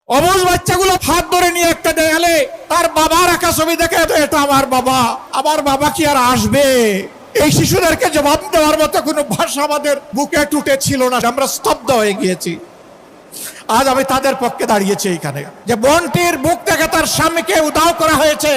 অবুঝ বাচ্চাগুলো হাত ধরে নিয়ে একটা দেয়ালে তার বাবার আঁকা ছবি দেখে এটা আমার বাবা কি আর আসবে? এই শিশুদেরকে জবাব দেওয়ার মতো কোনো ভাষা আমাদের বুকে টুটে ছিল না, আমরা স্তব্ধ হয়ে গিয়েছি। আজ আমি তাদের পক্ষে দাঁড়িয়েছি এইখানে, যে বোনটির বুক থেকে তার স্বামীকে উধাও করা হয়েছে,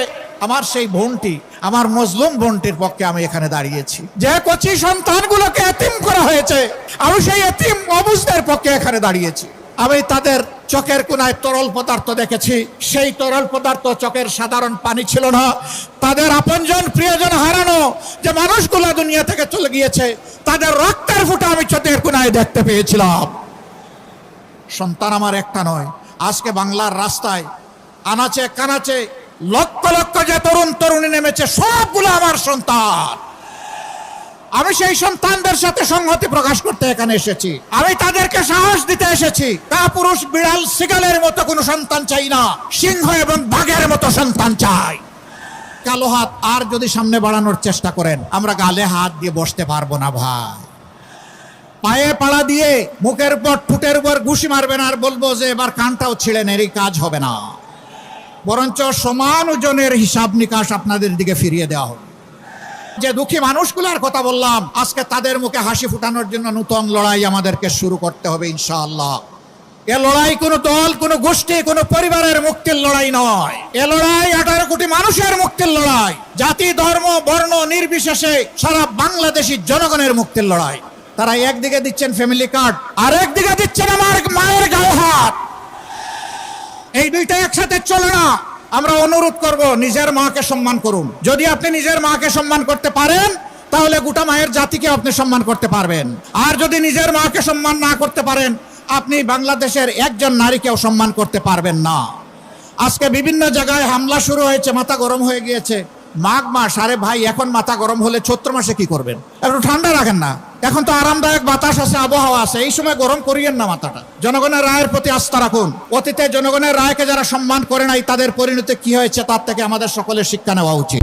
আমার সেই বোনটি, আমার মজলুম বোনটির পক্ষে আমি এখানে দাঁড়িয়েছি। যে কচি সন্তানগুলোকে এতিম করা হয়েছে, আমি সেই এতিম অবুঝদের পক্ষে এখানে দাঁড়িয়েছি। আমি তাদের চোখের কোনায় তরল পদার্থ দেখেছি, সেই তরল পদার্থ চোখের সাধারণ পানি ছিল না। তাদের আপনজন প্রিয়জন হারানো যে মানুষগুলো দুনিয়া থেকে চলে গিয়েছে, তাদের রক্তের ফোঁটা আমি চোখের কোনায় দেখতে পেয়েছিলাম। সন্তান আমার একটা নয়, আজকে বাংলার রাস্তায় আনাচে কানাচে লক্ষ লক্ষ যে তরুণ তরুণী নেমেছে, সবগুলো আমার সন্তান। আমি সেই সন্তানদের সাথে সংহতি প্রকাশ করতে এখানে এসেছি। আমি তাদেরকে সাহস দিতে এসেছি। কাপুরুষ বিড়াল সিগালের মতো কোনো সন্তান চাই না, সিংহ এবং বাঘের মতো সন্তান চাই। কালো হাত আর যদি সামনে বাড়ানোর চেষ্টা করেন, আমরা গালে হাত দিয়ে বসতে পারবো না ভাই। পায়ে পাড়া দিয়ে মুখের উপর ঠোঁটের উপর ঘুষি মারবেন আর বলবো যে এবার কানটাও ছিঁড়ে নেন, এই কাজ হবে না। বরঞ্চ সমান ওজনের হিসাব নিকাশ আপনাদের দিকে ফিরিয়ে দেওয়া হবে। যে দুঃখী মানুষগুলোর কথা বললাম, আজকে তাদের মুখে হাসি ফুটানোর জন্য নতুন লড়াই আমাদেরকে শুরু করতে হবে ইনশাআল্লাহ। এ লড়াই কোনো দল, কোনো গোষ্ঠী, কোনো পরিবারের মুক্তির লড়াই নয়। এ লড়াই 18 কোটি মানুষের মুক্তির লড়াই। জাতি ধর্ম বর্ণ নির্বিশেষে সারা বাংলাদেশী জনগণের মুক্তির লড়াই। তারা একদিকে দিচ্ছেন ফ্যামিলি কার্ড, আর একদিকে দিচ্ছেন আমার মায়ের গায়ে হাত। এই দুইটা একসাথে চলে না। আমরা অনুরোধ করব, নিজের মাকে সম্মান করুন। যদি আপনি নিজের মাকে সম্মান করতে পারেন, তাহলে গোটা মায়ের জাতিকে আপনি সম্মান করতে পারবেন। আর যদি নিজের মাকে সম্মান না করতে পারেন, আপনি বাংলাদেশের একজন নারীকেও সম্মান করতে পারবেন না। আজকে বিভিন্ন জায়গায় হামলা শুরু হয়েছে, মাথা গরম হয়ে গিয়েছে। মাঘ মাস, আরে ভাই এখন মাথা গরম হলে চৈত্র মাসে কি করবেন? একটু ঠান্ডা রাখেন না। এখন তো আরামদায়ক বাতাস আছে, আবহাওয়া আছে, এই সময় গরম করিয়েন না মাথাটা। জনগণের রায়ের প্রতি আস্থা রাখুন। অতীতে জনগণের রায়কে যারা সম্মান করে নাই, তাদের পরিণতি কি হয়েছে তার থেকে আমাদের সকলের শিক্ষা নেওয়া উচিত।